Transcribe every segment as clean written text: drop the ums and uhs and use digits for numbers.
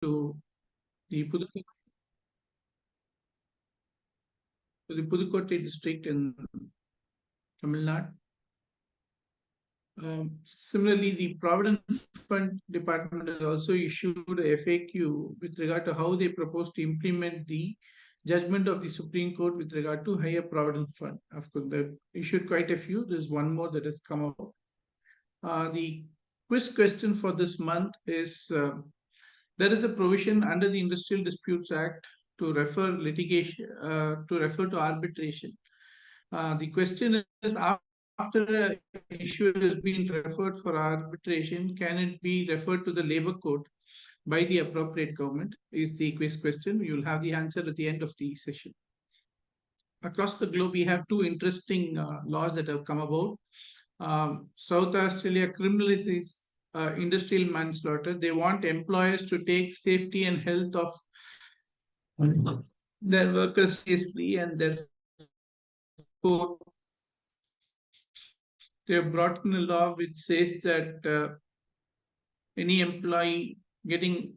to the Pudukkottai district in Tamil Nadu. Similarly, the Provident Fund Department has also issued a FAQ with regard to how they propose to implement the judgment of the Supreme Court with regard to higher Provident Fund. Of course, they've issued quite a few. There's one more that has come up. The quiz question for this month is there is a provision under the Industrial Disputes Act to refer to arbitration. The question is, after an issue has been referred for arbitration, can it be referred to the labor court by the appropriate government? Is the quiz question. You'll have the answer at the end of the session. Across the globe, we have two interesting laws that have come about. South Australia criminalizes industrial manslaughter. They want employers to take safety and health of their workers seriously, and therefore they have brought in a law which says that any employee getting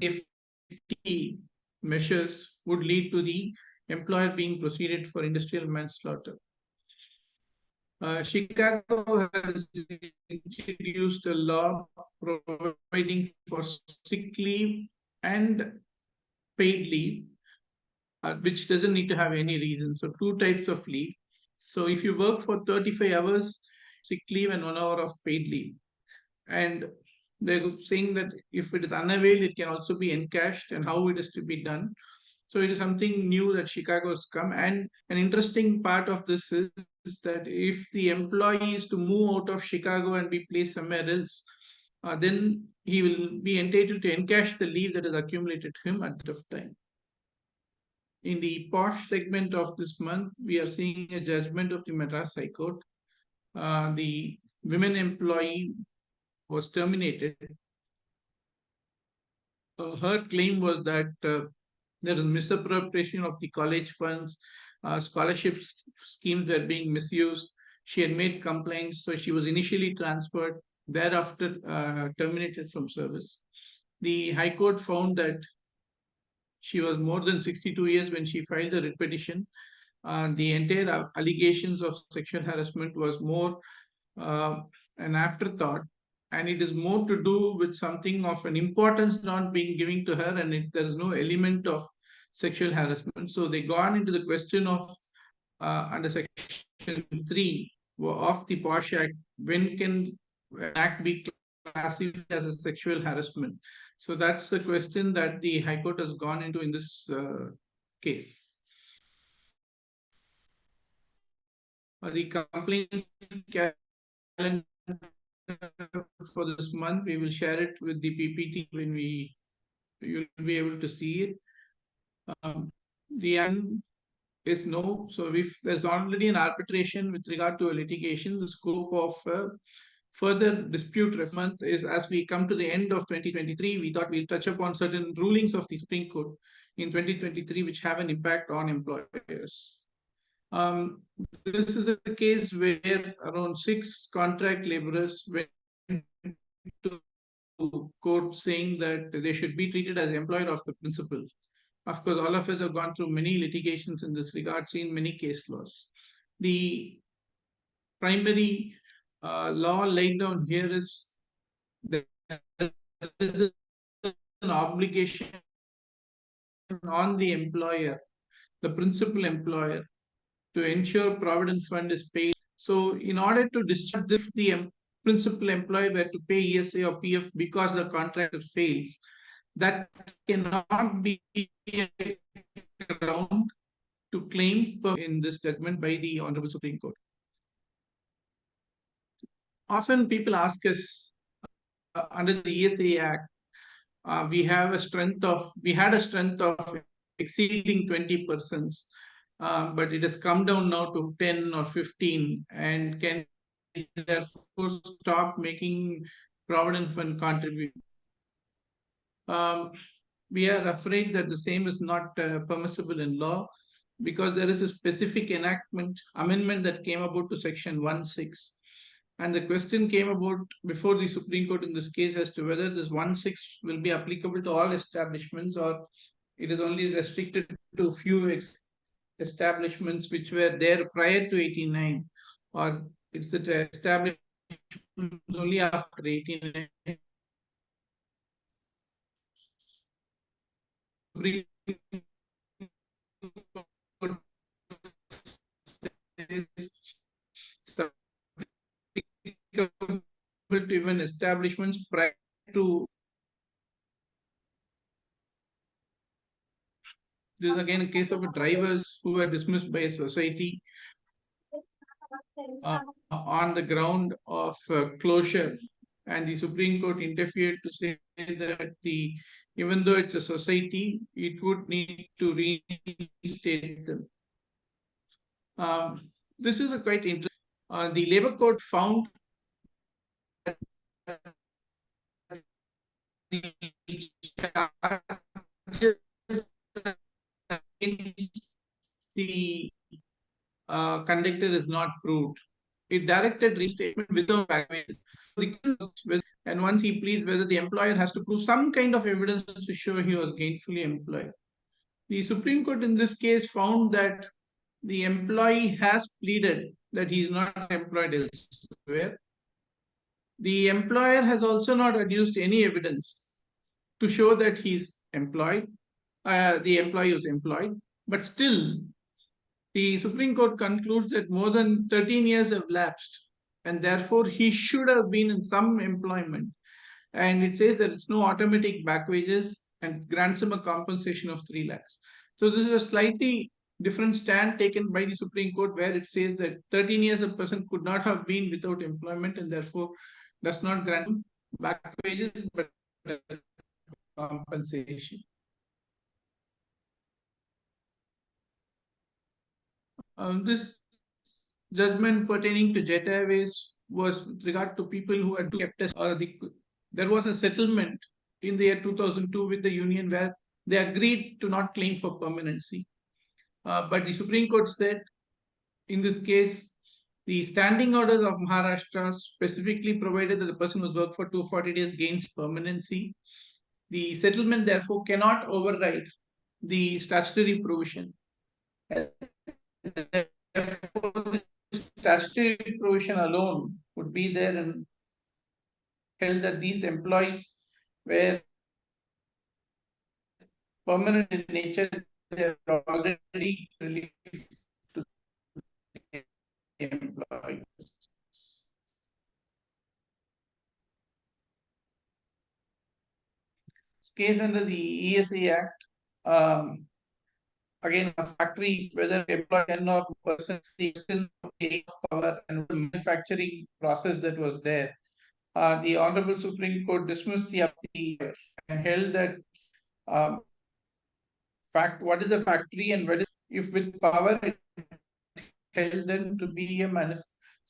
safety measures would lead to the employer being proceeded for industrial manslaughter. Chicago has introduced a law providing for sick leave and paid leave, which doesn't need to have any reason. So two types of leave. So if you work for 35 hours, sick leave and 1 hour of paid leave. And they're saying that if it is unavailed, it can also be encashed, and how it is to be done. So it is something new that Chicago has come. And an interesting part of this is that if the employee is to move out of Chicago and be placed somewhere else, then he will be entitled to encash the leave that is accumulated to him at that time. In the posh segment of this month, we are seeing a judgment of the Madras High Court. The women employee was terminated. Her claim was that there is misappropriation of the college funds, scholarship schemes were being misused. She had made complaints, so she was initially transferred, thereafter terminated from service. The High Court found that she was more than 62 years when she filed the writ petition. The entire allegations of sexual harassment was more an afterthought, and it is more to do with something of an importance not being given to her, and there is no element of sexual harassment. So they gone into the question of under section 3 of the POSH Act, when can an act be classified as a sexual harassment? So that's the question that the High Court has gone into in this case. The complaints calendar for this month, we will share it with the PPT when you'll be able to see it. The end is no. So if there's already an arbitration with regard to a litigation, the scope of further dispute month is, as we come to the end of 2023, we thought we'll touch upon certain rulings of the Supreme Court in 2023 which have an impact on employers. This is a case where around 6 contract laborers went to court saying that they should be treated as employer of the principal. Of course, all of us have gone through many litigations in this regard, seen many case laws. The primary law laid down here is that there is an obligation on the employer, the principal employer, to ensure Provident Fund is paid. So in order to discharge, if the principal employer were to pay ESA or PF because the contractor fails, that cannot be a ground to claim in this judgment by the Honorable Supreme Court. Often people ask us, under the ESA Act, we had a strength of exceeding 20 persons, but it has come down now to 10 or 15, and can therefore stop making Provident Fund contribution. We are afraid that the same is not permissible in law, because there is a specific amendment that came about to section 1(6), And the question came about before the Supreme Court in this case as to whether this 1/6 will be applicable to all establishments, or it is only restricted to few establishments which were there prior to 89, or it's the establishments only after 89. Supreme Court is applicable to even establishments prior to. This is again a case of drivers who were dismissed by a society on the ground of closure, and the Supreme Court interfered to say that even though it's a society, it would need to reinstate them. This is a quite interesting. The Labour Court found that the charges against the conductor is not proved. It directed restatement without backways. And once he pleads whether the employer has to prove some kind of evidence to show he was gainfully employed. The Supreme Court in this case found that the employee has pleaded that he is not employed elsewhere. The employer has also not adduced any evidence to show that he's employed, the employee is employed, but still the Supreme Court concludes that more than 13 years have lapsed, and therefore he should have been in some employment. And it says that it's no automatic back wages, and it grants him a compensation of 3 lakhs. So this is a slightly different stand taken by the Supreme Court, where it says that 13 years a person could not have been without employment, and therefore does not grant him back wages but compensation. This judgment pertaining to Jet Airways was with regard to people who had kept us, there was a settlement in the year 2002 with the union where they agreed to not claim for permanency. But the Supreme Court said in this case, the standing orders of Maharashtra specifically provided that the person who's worked for 240 days gains permanency. The settlement therefore cannot override the statutory provision. Therefore, the statutory provision alone would be there and held that these employees were permanent in nature, they are already relieved to the employees. This case under the ESA Act, again, a factory, whether employee 10 or person, still power and the manufacturing process that was there. The Honorable Supreme Court dismissed the and held that what is a factory and what is, if with power, it held them to be a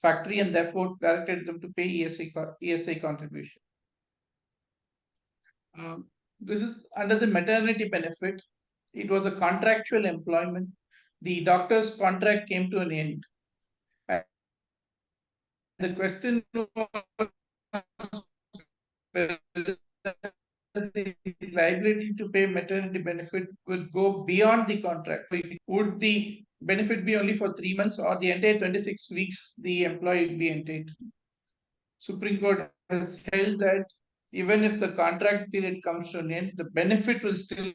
factory and therefore directed them to pay ESA contribution. This is under the maternity benefit. It was a contractual employment. The doctor's contract came to an end. And the question was whether the liability to pay maternity benefit would go beyond the contract. Would the benefit be only for 3 months, or the entire 26 weeks the employee would be entitled? Supreme Court has held that even if the contract period comes to an end, the benefit will still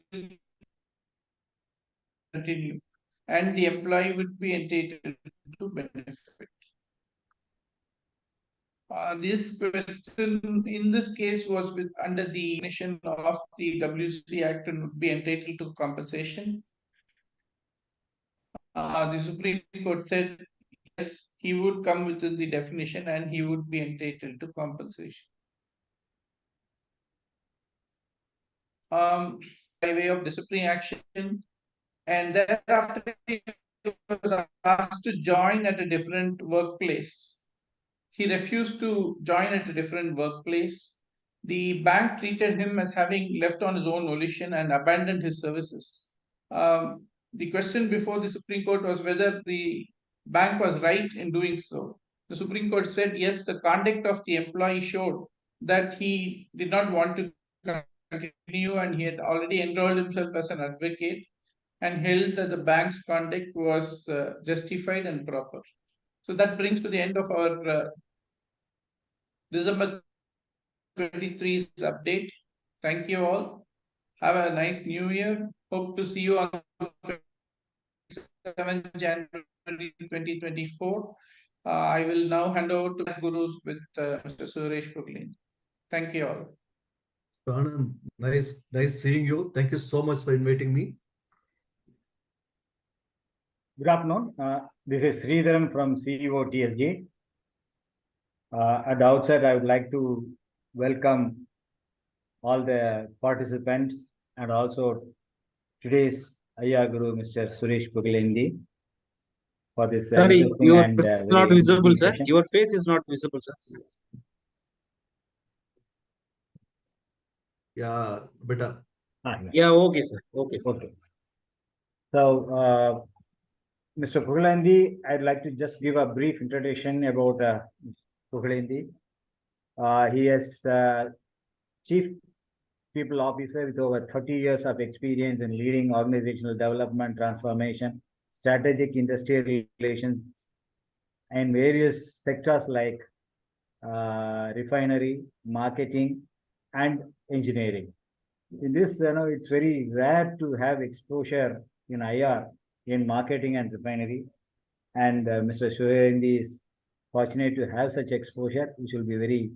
continue, and the employee would be entitled to benefit. This question in this case was under the definition of the WC Act and would be entitled to compensation. The Supreme Court said yes, he would come within the definition and he would be entitled to compensation. By way of disciplinary action, and thereafter he was asked to join at a different workplace. He refused to join at a different workplace. The bank treated him as having left on his own volition and abandoned his services. The question before the Supreme Court was whether the bank was right in doing so. The Supreme Court said, yes, the conduct of the employee showed that he did not want to continue and he had already enrolled himself as an advocate and held that the bank's conduct was justified and proper. So that brings to the end of our December 23's update. Thank you all. Have a nice new year. Hope to see you on 7 January 2024. I will now hand over to Gurus with Mr. Suresh Puglin. Thank you all. Anand, nice seeing you. Thank you so much for inviting me. Good afternoon. This is Sridharan from CEOTSG. At the outset, I would like to welcome all the participants and also today's Ayya Guru, Mr. Suresh Pugalindi, for this Sorry, your and face is not visible, sir. Your face is not visible, sir. Yeah, better. Yeah, okay, sir. Okay, sir. Okay. So, Mr. Pugalindi, I'd like to just give a brief introduction about Pugalindi. He is Chief People Officer with over 30 years of experience in leading organizational development, transformation, strategic industrial relations, and various sectors like refinery, marketing, and engineering. In this, it's very rare to have exposure in IR in marketing and refinery. And Mr. Shoyandi is fortunate to have such exposure, which will be very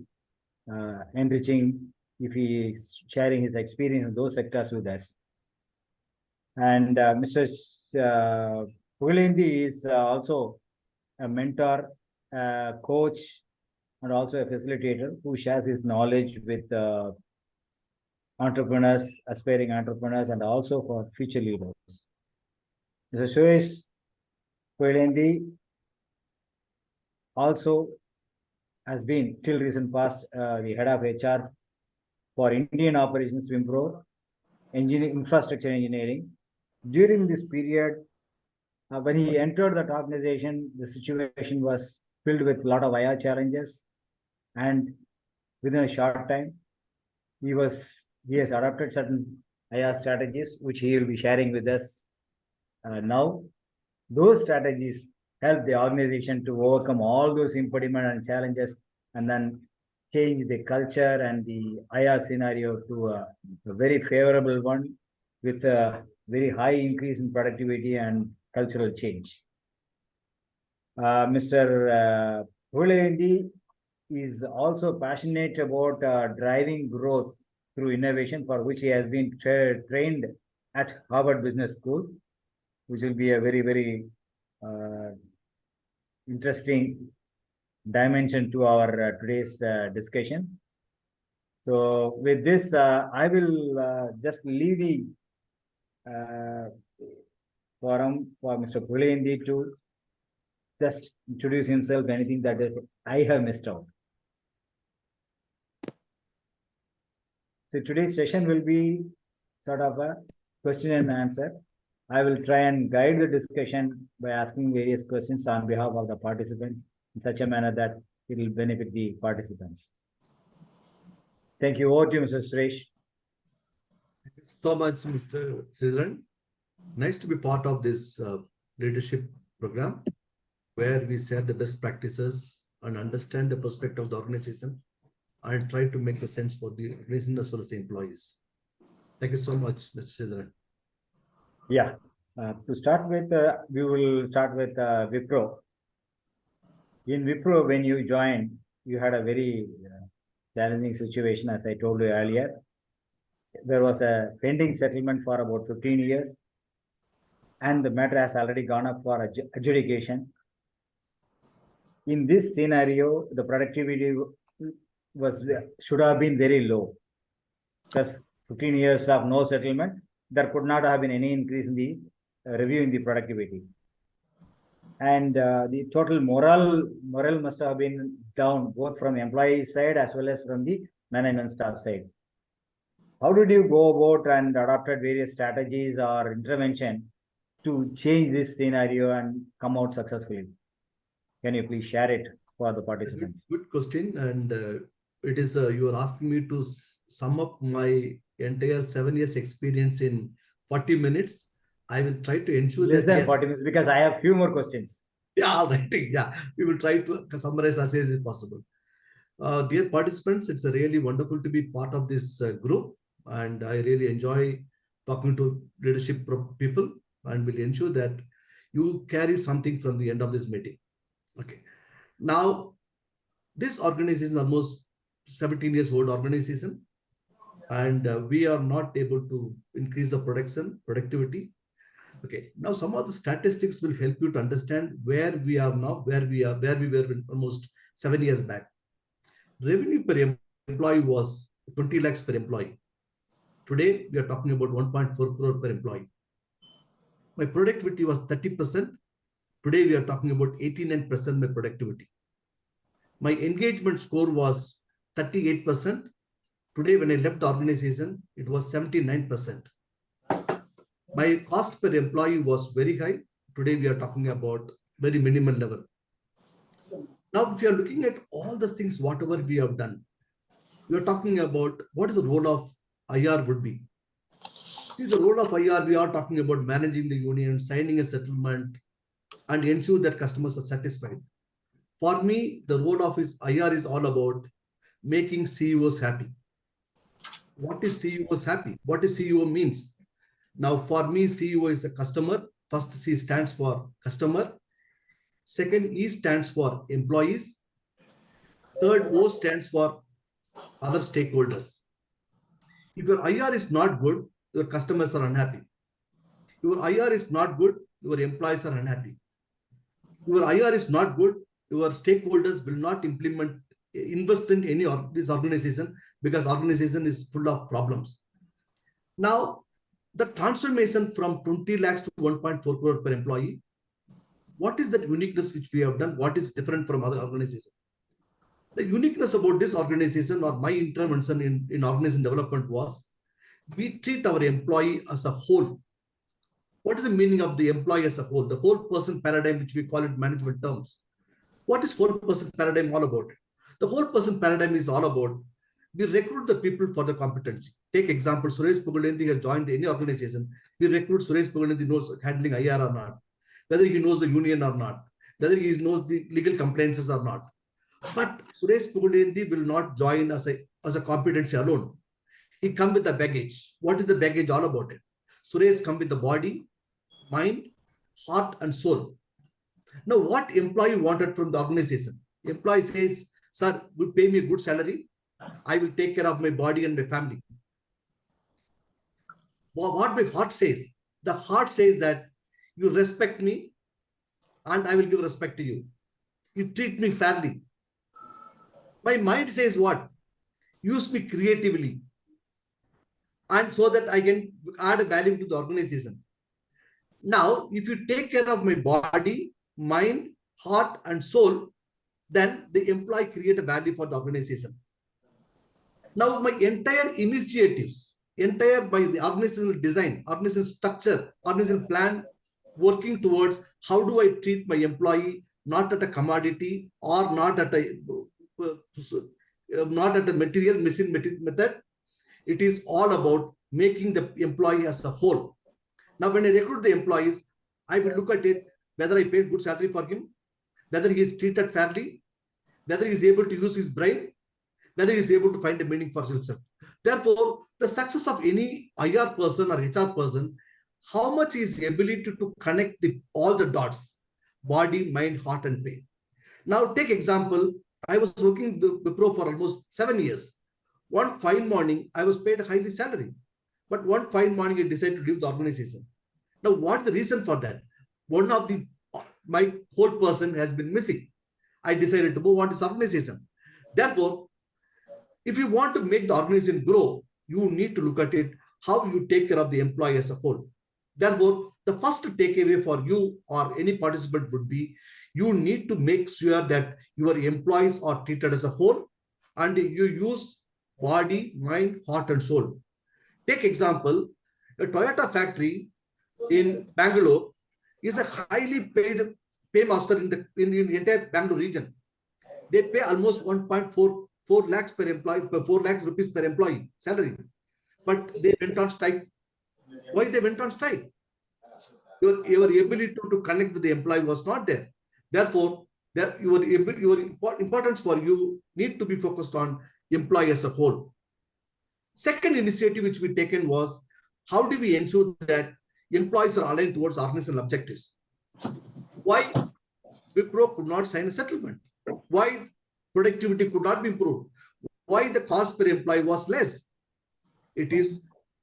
enriching if he is sharing his experience in those sectors with us. And Mr. Pugalindi is also a mentor, coach, and also a facilitator who shares his knowledge with entrepreneurs, aspiring entrepreneurs, and also for future leaders. Mr. Suresh Pugalindi also has been, till recent past, the head of HR for Indian operations Wipro, infrastructure engineering. During this period, when he entered that organization, the situation was filled with a lot of IR challenges, and within a short time, he has adopted certain IR strategies, which he will be sharing with us now. Those strategies help the organization to overcome all those impediments and challenges, and then change the culture and the IR scenario to a very favorable one with a very high increase in productivity and cultural change. Mr. Pugalindi is also passionate about driving growth through innovation, for which he has been trained at Harvard Business School, which will be a very, very interesting dimension to our today's discussion. So with this, I will just leave the forum for Mr. Pugalindi to just introduce himself, anything that is I have missed out. So today's session will be sort of a question and answer. I will try and guide the discussion by asking various questions on behalf of the participants in such a manner that it will benefit the participants. Thank you. Over to you, Mr. Suresh. Thank you so much, Mr. Sridharan. Nice to be part of this leadership program, where we share the best practices and understand the perspective of the organization and try to make the sense for the organization as well as the employees. Thank you so much, Mr. Sridharan. Yeah. To start with, we will start with Wipro. In Wipro, when you joined, you had a very challenging situation, as I told you earlier. There was a pending settlement for about 15 years, and the matter has already gone up for adjudication. In this scenario, the productivity should have been very low, because 15 years of no settlement, there could not have been any increase in the review in the productivity. And the total morale must have been down, both from the employee side as well as from the management staff side. How did you go about and adopted various strategies or intervention to change this scenario and come out successfully? Can you please share it for the participants? Good question. And it is, you are asking me to sum up my entire 7 years experience in 40 minutes. I will try to ensure Less that, than yes. 40 minutes, because I have few more questions. Yeah, all right. Yeah, we will try to summarize as much as possible. Dear participants, it's really wonderful to be part of this group, and I really enjoy talking to leadership people, and will ensure that you carry something from the end of this meeting. Okay. Now, this organization is almost 17 years old organization, and we are not able to increase the productivity. Okay, now some of the statistics will help you to understand where we are now, where we were almost 7 years back. Revenue per employee was 20 lakhs per employee. Today, we are talking about 1.4 crore per employee. My productivity was 30%. Today, we are talking about 89% my productivity. My engagement score was 38%. Today, when I left the organization, it was 79%. My cost per employee was very high. Today, we are talking about very minimal level. Now, if you are looking at all the things, whatever we have done, we are talking about what is the role of IR would be. See, the role of IR, we are talking about managing the union, signing a settlement, and ensure that customers are satisfied. For me, the role of IR is all about making CEOs happy. What is CEOs happy? What is CEO means? Now, for me, CEO is a customer. First, C stands for customer. Second, E stands for employees. Third, O stands for other stakeholders. If your IR is not good, your customers are unhappy. Your IR is not good, your employees are unhappy. Your IR is not good, your stakeholders will not invest in any of this organization, because organization is full of problems. Now, the transformation from 20 lakhs to 1.4 crore per employee, what is that uniqueness which we have done? What is different from other organizations? The uniqueness about this organization, or my intervention in organization development, was we treat our employee as a whole. What is the meaning of the employee as a whole? The whole person paradigm, which we call it management terms. What is whole person paradigm all about? The whole person paradigm is all about we recruit the people for the competency. Take example, Suresh Pugulendi has joined any organization. We recruit Suresh Pugulendi knows handling IR or not, whether he knows the union or not, whether he knows the legal compliances or not. But Suresh Pugulendi will not join as a competency alone. He comes with the baggage. What is the baggage all about it? Suresh comes with the body, mind, heart, and soul. Now, what employee wanted from the organization? Employee says, sir, will pay me a good salary. I will take care of my body and my family. What my heart says? The heart says that you respect me and I will give respect to you. You treat me fairly. My mind says what? Use me creatively, and so that I can add a value to the organization. Now, if you take care of my body, mind, heart, and soul, then the employee create a value for the organization. Now, my entire initiatives, by the organizational design, organizational structure, organizational plan, working towards how do I treat my employee, not at a commodity or not at a material machine method. It is all about making the employee as a whole. Now, when I recruit the employees, I will look at it, whether I pay good salary for him, whether he is treated fairly, whether he is able to use his brain, whether he is able to find a meaning for himself. Therefore, the success of any IR person or HR person, how much is ability to connect all the dots, body, mind, heart, and pain. Now, take example, I was working the pro for almost 7 years. One fine morning, I was paid a highly salary. But one fine morning, I decided to leave the organization. Now, what's the reason for that? One of my whole person has been missing. I decided to move on to this organization. Therefore, if you want to make the organization grow, you need to look at it, how you take care of the employee as a whole. Therefore, the first takeaway for you or any participant would be, you need to make sure that your employees are treated as a whole and you use body, mind, heart, and soul. Take example, a Toyota factory in Bangalore is a highly paid paymaster in the entire Bangalore region. They pay almost 1.44 lakhs per employee, 4 lakhs rupees per employee salary. But they went on strike. Why they went on strike? Your ability to connect with the employee was not there. Therefore, your importance for you need to be focused on employee as a whole. Second initiative which we taken was, how do we ensure that employees are aligned towards organizational objectives? Why Wipro could not sign a settlement? Why productivity could not be improved? Why the cost per employee was less? It is,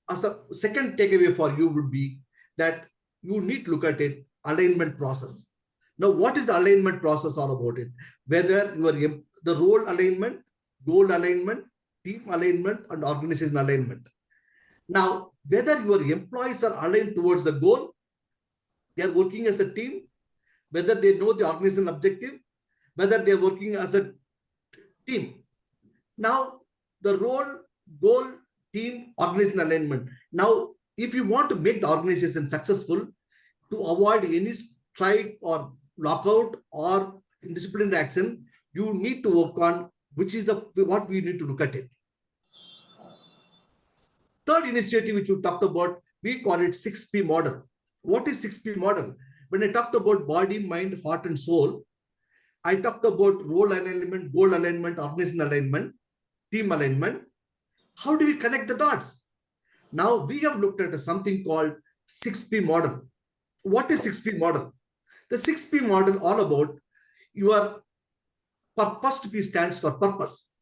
as a second takeaway for you would be that you need to look at it, alignment process. Now, what is the alignment process all about it? Whether the role alignment, goal alignment, team alignment, and organization alignment. Now, whether your employees are aligned towards the goal, they are working as a team, whether they know the organizational objective, whether they are working as a team. Now, the role, goal, team, organization alignment. Now, if you want to make the organization successful, to avoid any strike or lockout or disciplinary action, you need to work on which is what we need to look at it. Third initiative which you talked about, we call it 6P model. What is 6P model? When I talked about body, mind, heart, and soul, I talked about role alignment, goal alignment, organization alignment, team alignment. How do we connect the dots? Now we have looked at something called 6P model. What is 6P model? The 6P model all about your first P stands for purpose.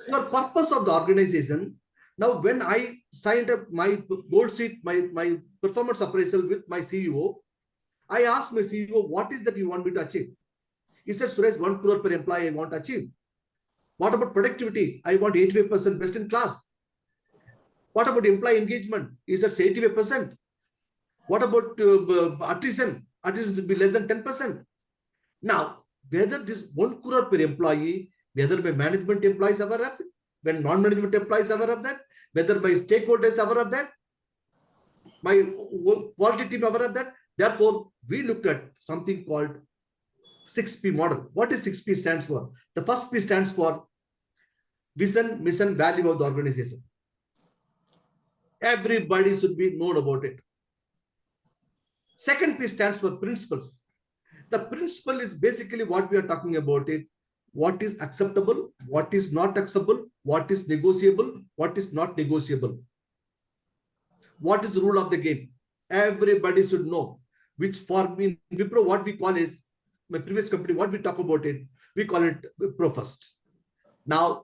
Your purpose of the organization. Now, when I signed up my goal sheet, my performance appraisal with my CEO, I asked my CEO, what is that you want me to achieve? He said, Suresh, 1 crore per employee I want to achieve. What about productivity? I want 85% best in class. What about employee engagement? He said 85%. What about attrition? Attrition should be less than 10%. Now, whether this 1 crore per employee, whether my management employees are aware of it, when non-management employees are aware of that, whether my stakeholders are aware of that, my quality team aware of that. Therefore, we looked at something called 6P model. What is 6P stands for? The first P stands for vision, mission, value of the organization. Everybody should be known about it. Second P stands for principles. The principle is basically what we are talking about it. What is acceptable, what is not acceptable, what is negotiable, what is not negotiable. What is the rule of the game? Everybody should know. Which for me, Wipro, what we call is, my previous company, what we talk about it, we call it Wipro first. Now,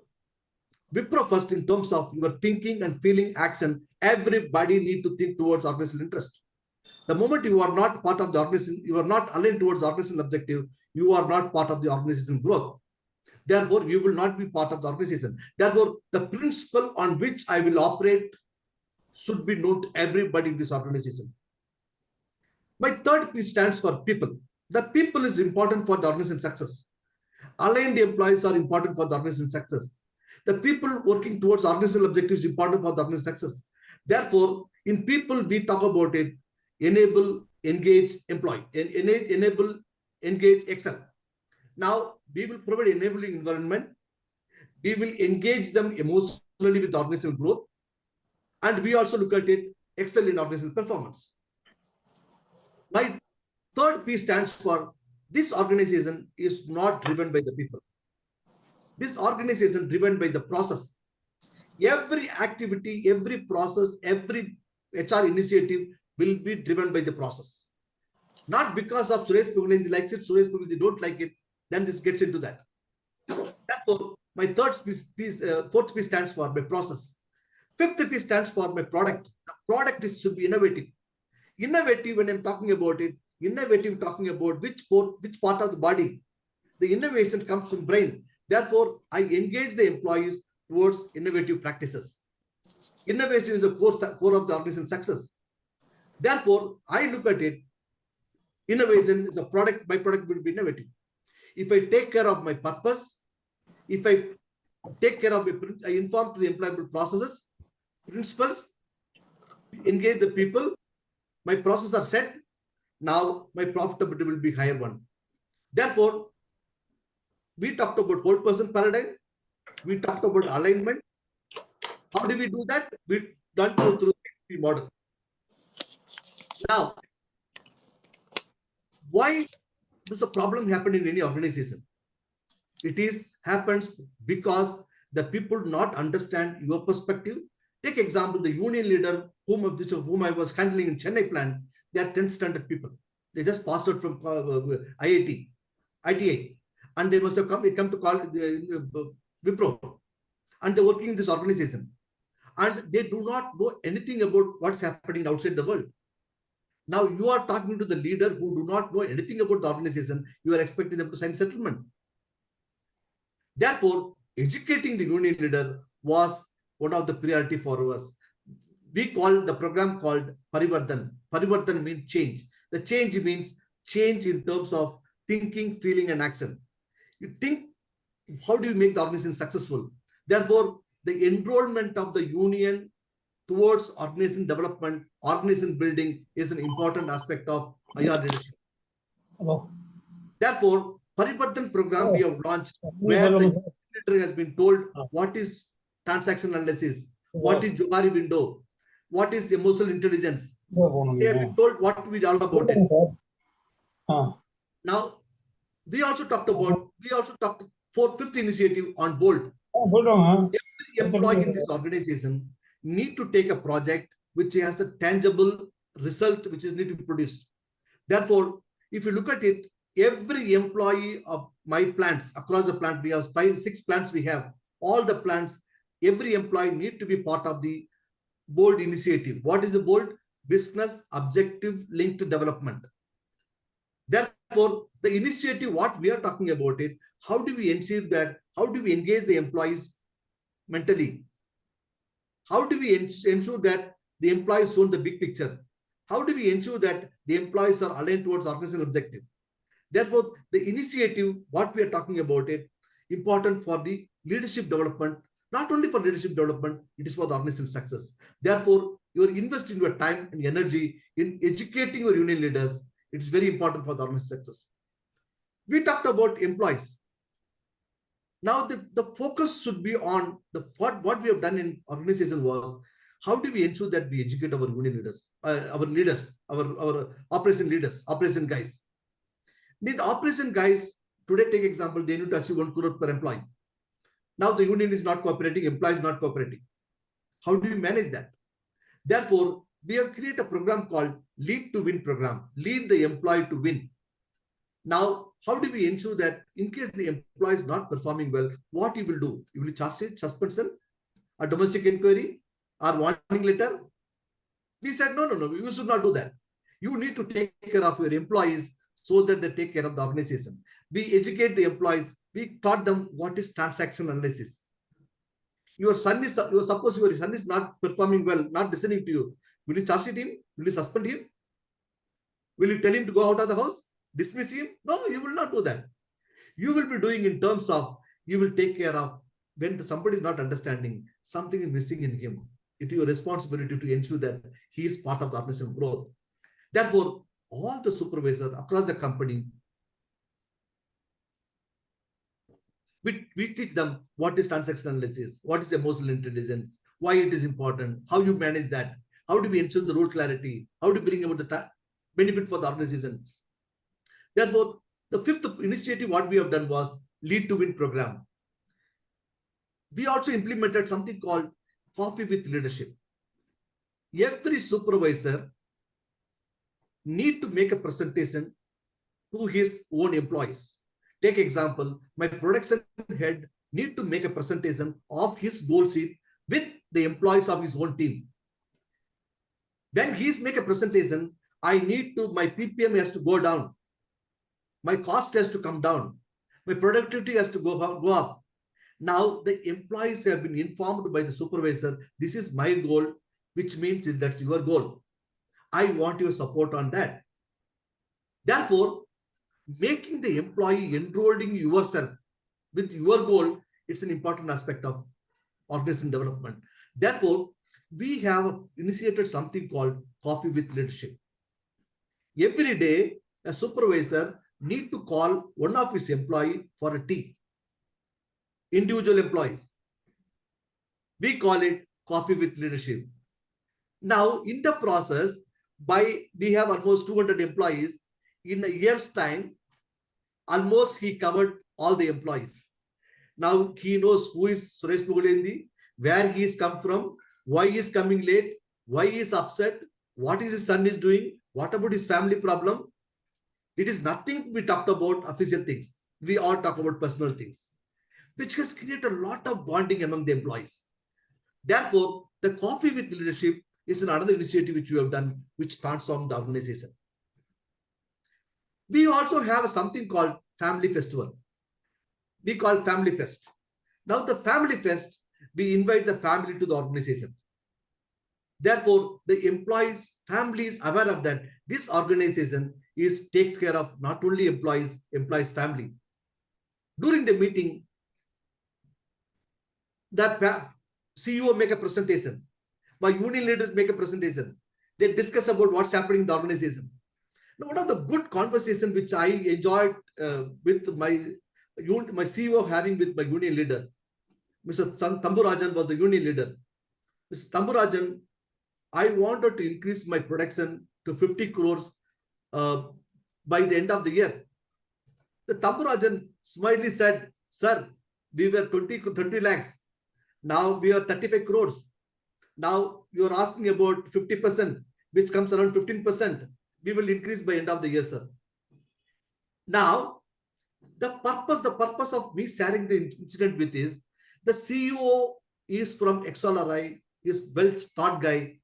Wipro first in terms of your thinking and feeling action, everybody need to think towards organizational interest. The moment you are not part of the organization, you are not aligned towards the organizational objective, you are not part of the organization growth. Therefore, you will not be part of the organization. Therefore, the principle on which I will operate should be known to everybody in this organization. My third P stands for people. The people is important for the organization success. Aligned employees are important for the organization success. The people working towards organizational objectives is important for the organization success. Therefore, in people, we talk about it, enable, engage, employ, enable, engage, excel. Now, we will provide enabling environment. We will engage them emotionally with organizational growth. And we also look at it, excel in organizational performance. My third P stands for this organization is not driven by the people. This organization is driven by the process. Every activity, every process, every HR initiative will be driven by the process. Not because of Suresh Pugulin likes it, Suresh Pugulin don't like it, then this gets into that. Therefore, my fourth P stands for my process. Fifth P stands for my product. The product should be innovative. Innovative, when I'm talking about it, innovative talking about which part of the body. The innovation comes from brain. Therefore, I engage the employees towards innovative practices. Innovation is the core of the organization success. Therefore, I look at it, innovation is a product, my product will be innovative. If I take care of my purpose, if I take care of, I inform to the employable processes, principles, engage the people, my processes are set, now my profitability will be higher one. Therefore, We talked about whole person paradigm. We talked about alignment. How do we do that? We done through the XP model. Now, why does a problem happen in any organization? It is happens because the people do not understand your perspective. Take example, the union leader whom I was handling in Chennai plant. They are 10 standard people. They just passed out from ITA, and they must have come to call Wipro, and they're working in this organization, and they do not know anything about what's happening outside the world. Now you are talking to the leader who do not know anything about the organization. You are expecting them to sign settlement. Therefore, educating the union leader was one of the priority for us. We call the program called Parivartan. Parivartan means change. The change means change in terms of thinking, feeling, and action. You think, how do you make the organization successful? Therefore, the enrollment of the union towards organization development, organization building is an important aspect of IR leadership. Hello. Therefore, Parivartan program we have launched, where the leader has been told what is transaction analysis, what is Johari window, what is emotional intelligence. They have been told what we all about it. Now, we also talked for fifth initiative on bold. Every employee in this organization need to take a project which has a tangible result which is need to be produced. Therefore, if you look at it, every employee of my plants across the plant, we have 5-6 plants we have, all the plants, every employee need to be part of the bold initiative. What is the bold? Business objective linked to development. Therefore, the initiative, what we are talking about it, how do we ensure that, how do we engage the employees mentally? How do we ensure that the employees own the big picture? How do we ensure that the employees are aligned towards organizational objective? Therefore, the initiative, what we are talking about it, important for the leadership development, not only for leadership development, it is for the organizational success. Therefore, you are investing your time and energy in educating your union leaders. It's very important for the organizational success. We talked about employees. Now, the focus should be on what we have done in organization was, how do we ensure that we educate our union leaders, our operation leaders, operation guys. The operation guys, today take example, they need to achieve 1 crore per employee. Now the union is not cooperating, employees not cooperating. How do we manage that? Therefore, we have created a program called Lead to Win program, lead the employee to win. Now, how do we ensure that in case the employee is not performing well, what you will do? You will charge it, suspension, a domestic inquiry, or warning letter? We said, no, you should not do that. You need to take care of your employees so that they take care of the organization. We educate the employees. We taught them what is transaction analysis. Your son is, suppose your son is not performing well, not listening to you. Will you charge him? Will you suspend him? Will you tell him to go out of the house? Dismiss him? No, you will not do that. You will be doing in terms of, you will take care of when somebody is not understanding, something is missing in him. It is your responsibility to ensure that he is part of the organizational growth. Therefore, all the supervisors across the company, we teach them what is transaction analysis, what is emotional intelligence, why it is important, how you manage that, how do we ensure the role clarity, how to bring about the benefit for the organization. Therefore, the fifth initiative what we have done was Lead to Win program. We also implemented something called Coffee with Leadership. Every supervisor need to make a presentation to his own employees. Take example, my production head need to make a presentation of his goal sheet with the employees of his own team. When he's make a presentation, my PPM has to go down. My cost has to come down. My productivity has to go up. Now the employees have been informed by the supervisor, this is my goal, which means that's your goal. I want your support on that. Therefore, making the employee enrolling yourself with your goal, it's an important aspect of organization development. Therefore, we have initiated something called Coffee with Leadership. Every day, a supervisor need to call one of his employee for a tea. individual employees. We call it coffee with leadership. Now, in the process, we have almost 200 employees. In a year's time, almost he covered all the employees. Now he knows who is Suresh Mugulendi, where he is come from, why he is coming late, why he is upset, what is his son is doing, what about his family problem. It is nothing we talked about official things. We all talk about personal things, which has created a lot of bonding among the employees. Therefore, the coffee with leadership is another initiative which we have done, which transformed the organization. We also have something called Family Festival. We call Family Fest. Now, the Family Fest, we invite the family to the organization. Therefore, the employees' family is aware of that. This organization takes care of not only employees' family. During the meeting, the CEO make a presentation. My union leaders make a presentation. They discuss about what's happening in the organization. Now, one of the good conversations which I enjoyed with my CEO having with my union leader, Mr. Thamburajan was the union leader. Mr. Thamburajan, I wanted to increase my production to 50 crores by the end of the year. The Thamburajan smilingly said, sir, we were 30 lakhs. Now we are 35 crores. Now you are asking about 50%, which comes around 15%. We will increase by end of the year, sir. Now, the purpose of me sharing the incident with is, the CEO is from XLRI, is well-taught guy,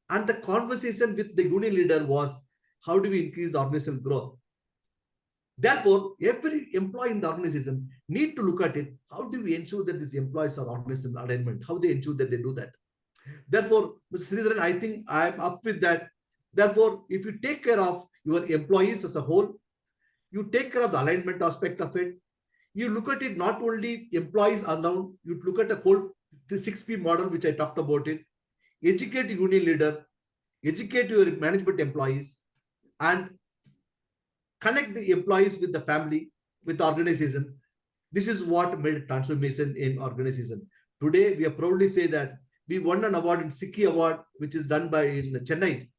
and the conversation with the union leader was, how do we increase the organizational growth? Therefore, every employee in the organization need to look at it. How do we ensure that these employees are organizational alignment? How they ensure that they do that? Therefore, Mr. Sridharan, I think I'm up with that. Therefore, if you take care of your employees as a whole, you take care of the alignment aspect of it. You look at it not only employees around, you look at the whole the 6P model, which I talked about it. Educate your union leader, educate your management employees, and connect the employees with the family, with the organization. This is what made transformation in organization. Today, we are proudly say that we won an award in SICKI award, which is done by in Chennai.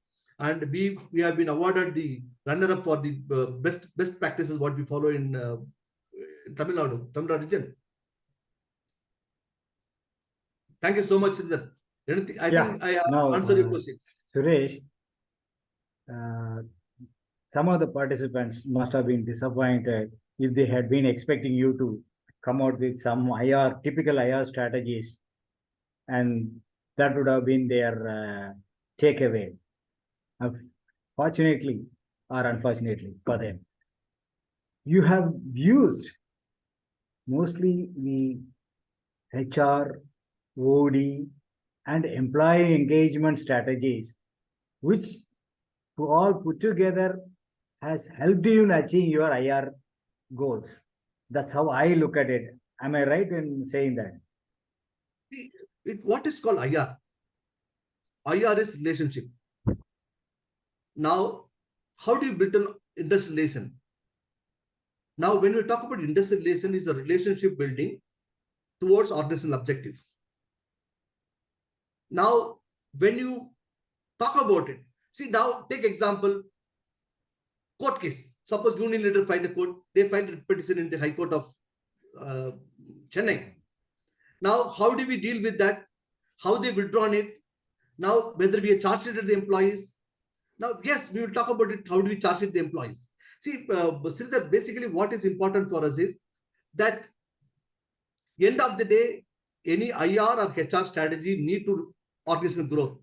And we have been awarded the runner-up for the best practices, what we follow in Tamil Nadu region. Thank you so much, Sridhar. I think I answered your questions. Suresh, some of the participants must have been disappointed if they had been expecting you to come out with some typical IR strategies, and that would have been their takeaway. Fortunately or unfortunately for them, you have used mostly the HR, OD, and employee engagement strategies, which to all put together has helped you in achieving your IR goals. That's how I look at it. Am I right in saying that? What is called IR? IR is relationship. Now, how do you build an industrial relation? Now, when we talk about industrial relation, is a relationship building towards organizational objectives. Now, when you talk about it, see, now take example, court case. Suppose union leader filed a court, they filed a petition in the High Court of Chennai. Now, how do we deal with that? How they withdrawn it? Now, whether we are charged the employees. Now, yes, we will talk about it. How do we charge the employees? See, Sridhar, basically what is important for us is that end of the day, any IR or HR strategy need to organizational growth.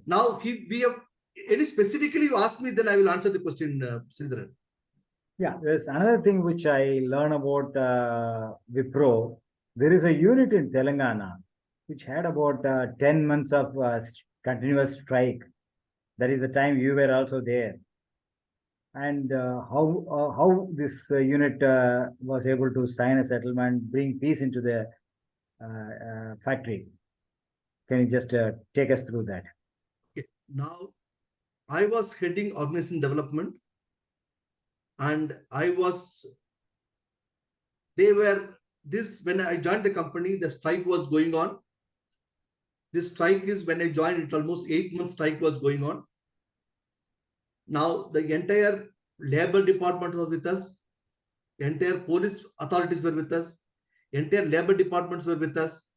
Now, we have any specifically you ask me, then I will answer the question, Sridhar. Yeah, there's another thing which I learned about Wipro. There is a unit in Telangana which had about 10 months of continuous strike. That is the time you were also there. And how this unit was able to sign a settlement, bring peace into the factory. Can you just take us through that? Okay. Now, I was heading organization development, and I was when I joined the company, the strike was going on. This strike is when I joined, it almost 8 months strike was going on. Now the entire labor department was with us. Entire police authorities were with us. Entire labor departments were with us.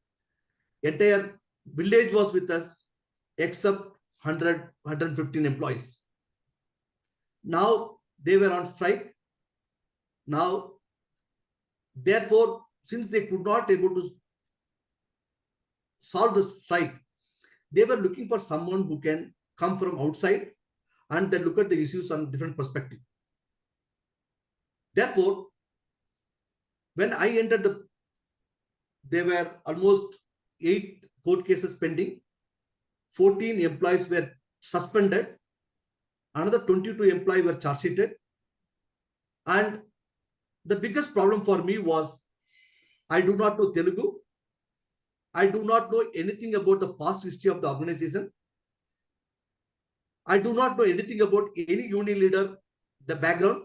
Entire village was with us, except 115 employees. Now they were on strike. Now, therefore, since they could not able to solve the strike, they were looking for someone who can come from outside and then look at the issues on different perspective. Therefore, when I entered there were almost 8 court cases pending. 14 employees were suspended. Another 22 employees were charge sheeted. And the biggest problem for me was I do not know Telugu. I do not know anything about the past history of the organization. I do not know anything about any union leader, the background.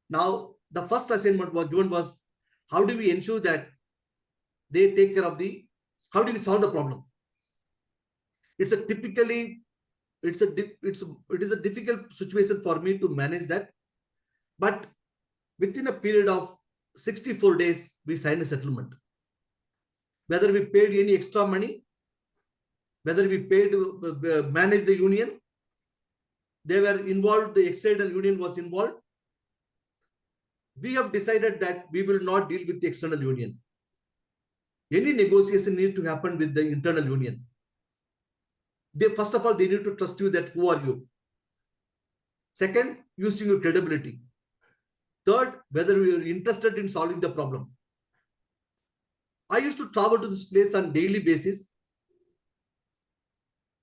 Now, the first assignment was given was, how do we ensure that they take care of how do we solve the problem? It is a difficult situation for me to manage that. But within a period of 64 days, we signed a settlement. Whether we paid any extra money, whether we paid to manage the union, they were involved, the external union was involved. We have decided that we will not deal with the external union. Any negotiation needs to happen with the internal union. First of all, they need to trust you that who are you. Second, using your credibility. Third, whether we are interested in solving the problem. I used to travel to this place on daily basis,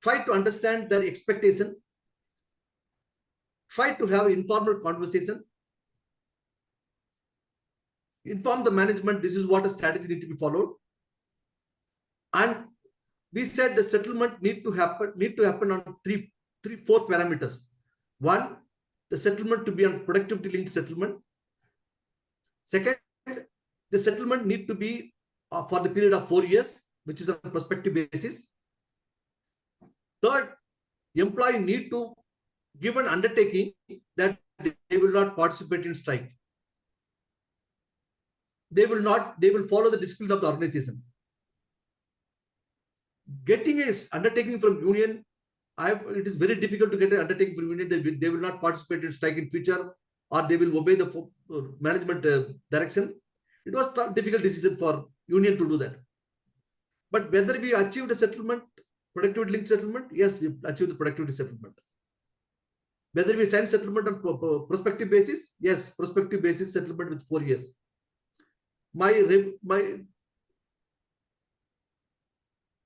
try to understand their expectation, try to have informal conversation, inform the management this is what a strategy need to be followed. And we said the settlement need to happen on four parameters. One, the settlement to be on productivity linked settlement. Second, the settlement need to be for the period of 4 years, which is on a prospective basis. Third, employee need to give an undertaking that they will not participate in strike. They will follow the discipline of the organization. Getting a undertaking from union, it is very difficult to get an undertaking from union that they will not participate in strike in future, or they will obey the management direction. It was a difficult decision for union to do that. But whether we achieved a settlement, productivity linked settlement, yes, we achieved the productivity settlement. Whether we signed settlement on prospective basis, yes, prospective basis settlement with 4 years. My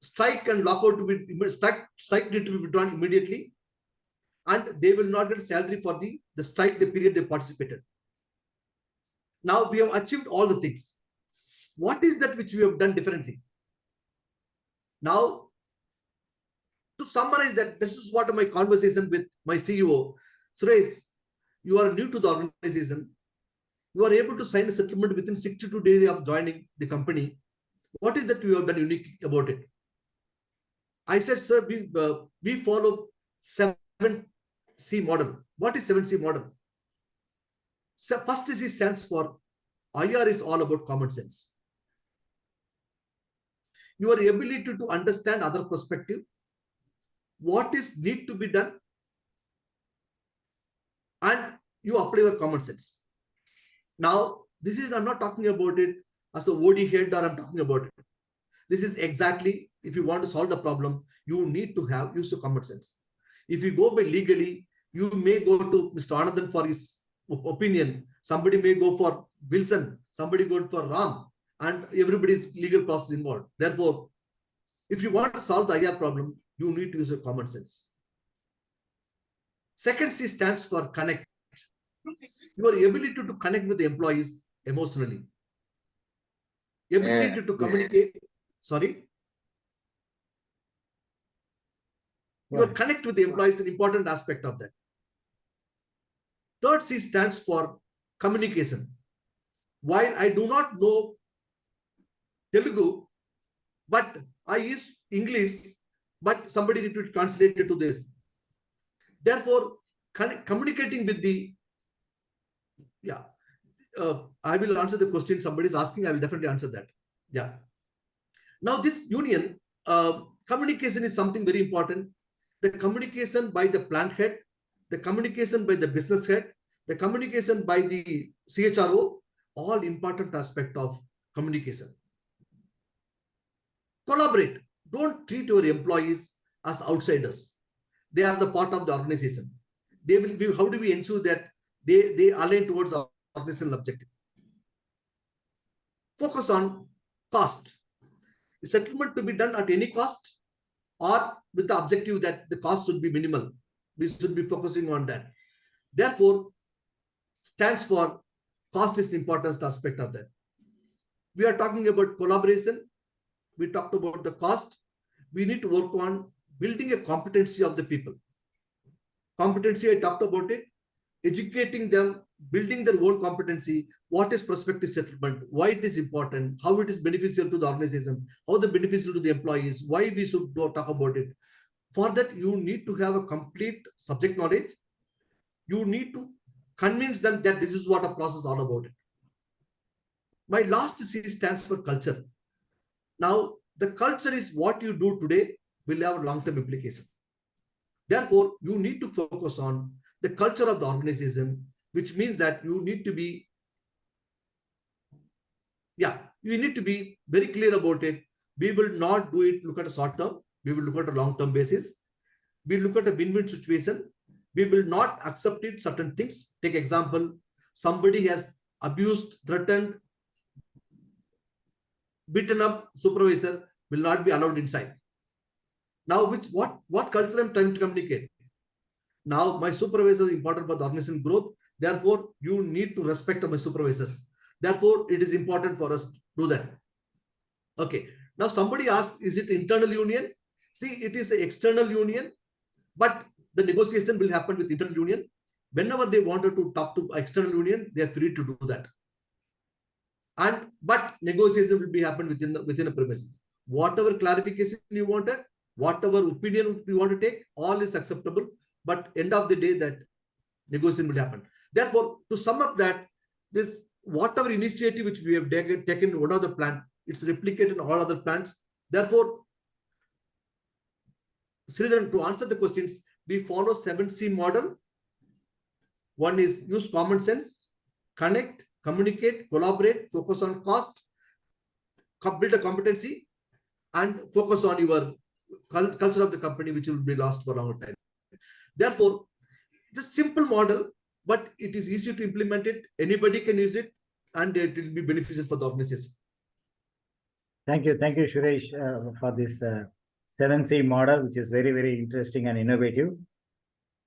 strike and lockout to be strike need to be withdrawn immediately, and they will not get salary for the strike the period they participated. Now we have achieved all the things. What is that which we have done differently? Now, to summarize that, this is what my conversation with my CEO, Suresh, you are new to the organization. You are able to sign a settlement within 62 days of joining the company. What is that you have done uniquely about it? I said, sir, we follow 7C model. What is 7C model? So first C stands for IR is all about common sense. Your ability to understand other perspective, what is need to be done, and you apply your common sense. Now, this is, I'm not talking about it as a OD head, or I'm talking about it. This is exactly, if you want to solve the problem, you need to use your common sense. If you go by legally, you may go to Mr. Anandan for his opinion. Somebody may go for Wilson, somebody go for Ram, and everybody's legal process involved. Therefore, if you want to solve the IR problem, you need to use your common sense. Second C stands for connect. Your ability to connect with the employees emotionally. Ability to communicate. Sorry. Your connect with the employees is an important aspect of that. 3rd C stands for communication. while I do not know Telugu, but I use English, but somebody need to translate it to this. Therefore, communicating with the, I will answer the question somebody is asking. I will definitely answer that. Yeah. Now this union, communication is something very important. The communication by the plant head, the communication by the business head, the communication by the CHRO, all important aspect of communication. Collaborate. Don't treat your employees as outsiders. They are the part of the organization. They will be, how do we ensure that they align towards our organizational objective? Focus on cost. Is settlement to be done at any cost or with the objective that the cost should be minimal? We should be focusing on that. Therefore, stands for cost is the important aspect of that. We are talking about collaboration. We talked about the cost. We need to work on building a competency of the people. Competency, I talked about it. Educating them, building their own competency. What is prospective settlement? Why it is important? How it is beneficial to the organization? How the beneficial to the employees? Why we should talk about it? For that, you need to have a complete subject knowledge. You need to convince them that this is what a process is all about. My last C stands for culture. Now, the culture is what you do today will have a long-term implication. Therefore, you need to focus on the culture of the organization, which means that you need to be, you need to be very clear about it. We will not do it, look at a short term. We will look at a long-term basis. We look at a win-win situation. We will not accept it, certain things. Take example, somebody has abused, threatened, beaten up supervisor will not be allowed inside. Now, what culture I'm trying to communicate? Now, my supervisor is important for the organization growth. Therefore, you need to respect my supervisors. Therefore, it is important for us to do that. Okay. Now, somebody asked, is it internal union? See, it is an external union, but the negotiation will happen with internal union. Whenever they wanted to talk to external union, they are free to do that. But negotiation will be happen within the premises. Whatever clarification you wanted, whatever opinion you want to take, all is acceptable. But end of the day, that negotiation will happen. Therefore, to sum up that, this whatever initiative which we have taken in one of the plant, it's replicated in all other plants. Therefore, Sridharan, to answer the questions, we follow 7C model. One is use common sense, connect, communicate, collaborate, focus on cost, build a competency, and focus on your culture of the company, which will be lost for a long time. Therefore, it's a simple model, but it is easy to implement it. Anybody can use it, and it will be beneficial for the organization. Thank you, Suresh, for this 7C model, which is very, very interesting and innovative.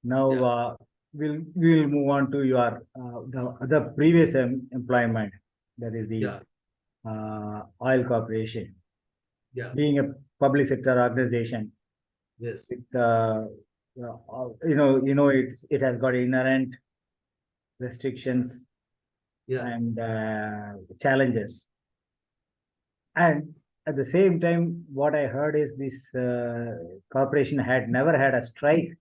Now, we'll move on to your the previous employment, that is the oil corporation. Being a public sector organization, yes, it, it has got inherent restrictions and challenges. And at the same time, what I heard is this corporation had never had a strike.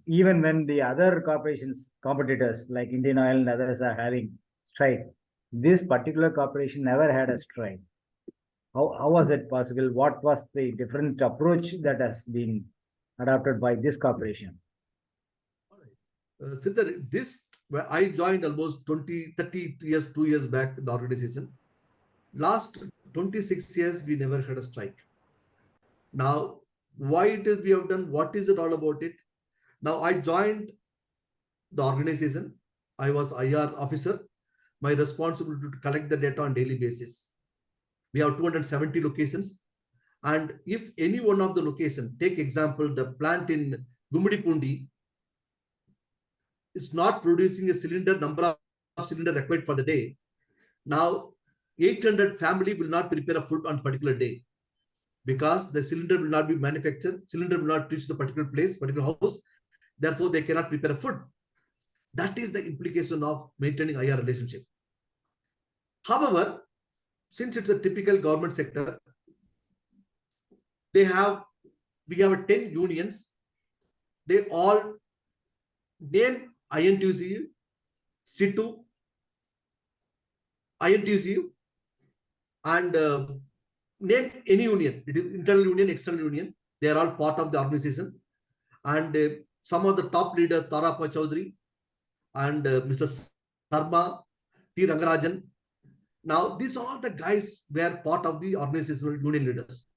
Even when the other corporations, competitors like Indian Oil and others are having strike, this particular corporation never had a strike. How was it possible? What was the different approach that has been adopted by this corporation? Siddhar, I joined almost 30 years, 2 years back in the organization. Last 26 years, we never had a strike. Now, why it is we have done? What is it all about it? Now, I joined the organization. I was IR officer. My responsibility to collect the data on daily basis. We have 270 locations. And if any one of the location, take example, the plant in Gummadipundi is not producing a cylinder, number of cylinder required for the day. Now, 800 family will not prepare a food on particular day because the cylinder will not be manufactured. Cylinder will not reach the particular place, particular house. Therefore, they cannot prepare a food. That is the implication of maintaining IR relationship. However, since it's a typical government sector, we have 10 unions. They all name INTUCU, C2, INTUCU, and name any union. It is internal union, external union. They are all part of the organization. And some of the top leaders, Tarapa Chaudhary and Mr. Sarma, T. Rangarajan. Now, these all the guys were part of the organizational union leaders.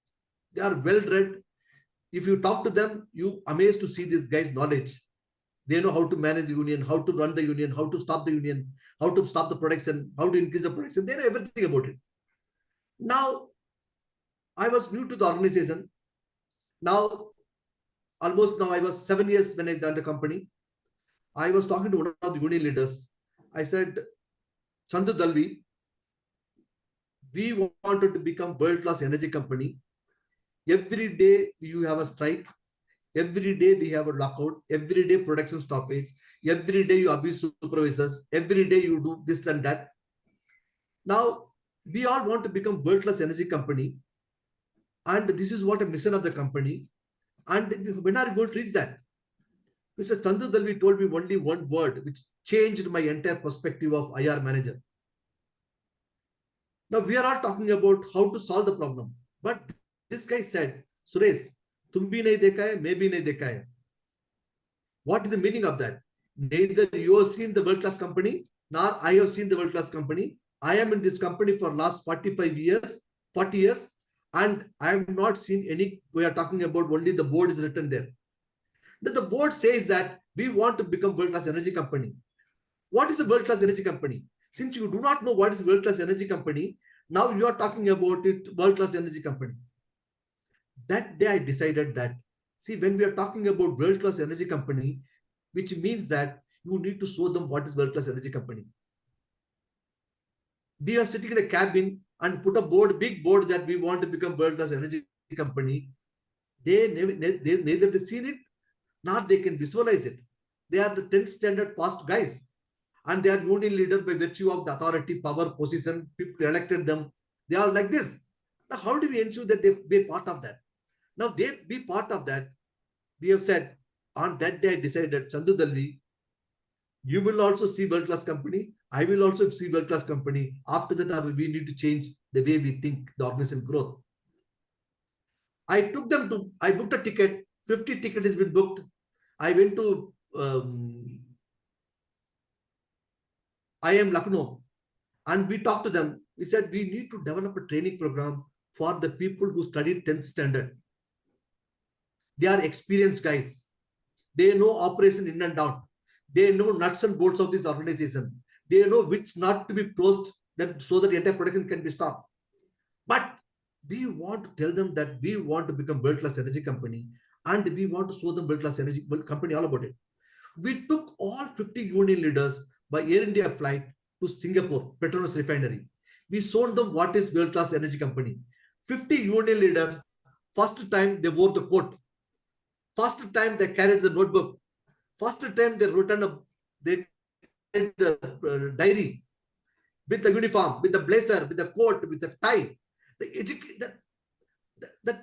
They are well read. If you talk to them, you amazed to see this guy's knowledge. They know how to manage the union, how to run the union, how to stop the union, how to stop the production, how to increase the production. They know everything about it. Now, I was new to the organization. Now, I was 7 years when I joined the company. I was talking to one of the union leaders. I said, Chandu Dalvi, we wanted to become world-class energy company. Every day you have a strike. Every day we have a lockout. Every day production stoppage. Every day you abuse supervisors. Every day you do this and that. Now, we all want to become world-class energy company. And this is what a mission of the company. And when are you going to reach that? Mr. Chandu Dalvi told me only one word, which changed my entire perspective of IR manager. Now, we are all talking about how to solve the problem. But this guy said, Suresh, tum bhi nahi dekha hai, main bhi nahi dekha hai. What is the meaning of that? Neither you have seen the world-class company, nor I have seen the world-class company. I am in this company for last 40 years, and I have not seen any. We are talking about only the board is written there. The board says that we want to become world-class energy company. What is a world-class energy company? Since you do not know what is world-class energy company, now you are talking about it, world-class energy company. That day I decided that, see, when we are talking about world-class energy company, which means that you need to show them what is world-class energy company. We are sitting in a cabin and put a board, big board, that we want to become world-class energy company. They neither seen it, nor they can visualize it. They are the 10th standard passed guys. And they are union leader by virtue of the authority, power, position, people elected them. They are like this. Now, how do we ensure that they be part of that? Now, they be part of that. We have said, on that day, I decided, Chandu Dalvi, you will also see world-class company. I will also see world-class company. After that, we need to change the way we think the organization growth. I took them to, I booked a ticket. 50 ticket has been booked. I went to IIM Lucknow, and we talked to them. We said, we need to develop a training program for the people who studied 10th standard. They are experienced guys. They know operation in and out. They know nuts and bolts of this organization. They know which nut to be closed so that the entire production can be stopped. But we want to tell them that we want to become world-class energy company, and we want to show them world-class energy company all about it. We took all 50 union leaders by Air India flight to Singapore, Petronas refinery. We showed them what is world-class energy company. 50 union leaders, first time they wore the coat. First time they carried the notebook. First time they wrote they carried the diary with the uniform, with the blazer, with the coat, with the tie. The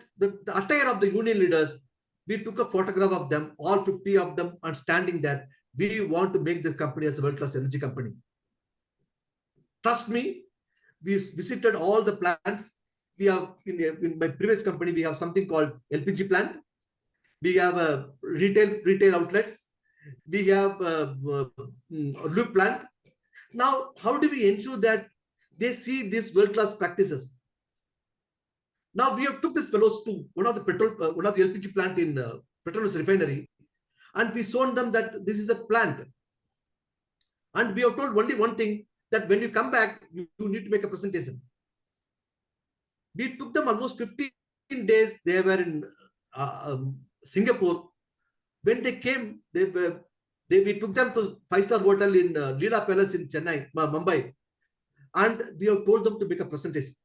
attire of the union leaders, we took a photograph of them, all 50 of them, and standing there. We want to make this company as a world-class energy company. Trust me, we visited all the plants. We have, in my previous company, we have something called LPG plant. We have retail outlets. We have a loop plant. Now, how do we ensure that they see these world-class practices? Now, we have took these fellows to one of the LPG plant in Petronas refinery, and we shown them that this is a plant. And we have told only one thing, that when you come back, you need to make a presentation. We took them almost 15 days. They were in Singapore. When they came, we took them to 5-star hotel in Leela Palace in Chennai, Mumbai. And we have told them to make a presentation.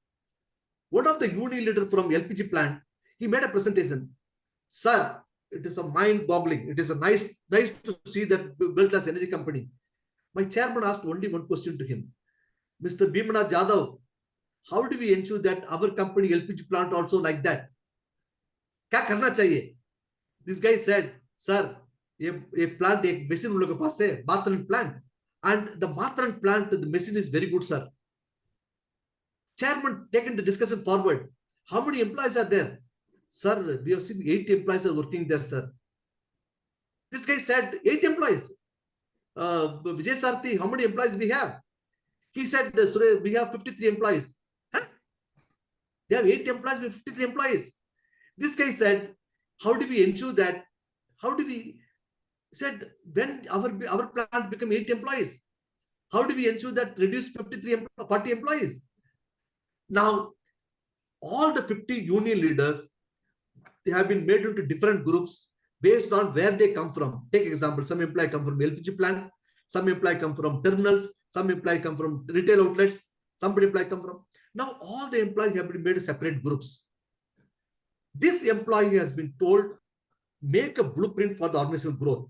One of the union leader from LPG plant, he made a presentation. Sir, it is a mind-boggling. It is a nice to see that world-class energy company. My chairman asked only one question to him. Mr. Bhimanath Jadhav, how do we ensure that our company LPG plant also like that? क्या करना चाहिए? This guy said, sir, a plant, a machine हम लोग के पास है, Matran plant, and the Matran plant, the machine is very good, sir. Chairman taken the discussion forward. How many employees are there? Sir, we have seen 8 employees are working there, sir. This guy said 8 employees. Vijay Sarthi, how many employees we have? He said, we have 53 employees. Huh? They have 8 employees with 53 employees. This guy said, how do we ensure that? How do we said when our plant become 8 employees? How do we ensure that reduce 40 employees? Now, all the 50 union leaders, they have been made into different groups based on where they come from. Take example, some employees come from LPG plant, some employees come from terminals, some employees come from retail outlets, some employees come from. Now, all the employees have been made separate groups. This employee has been told, make a blueprint for the organizational growth.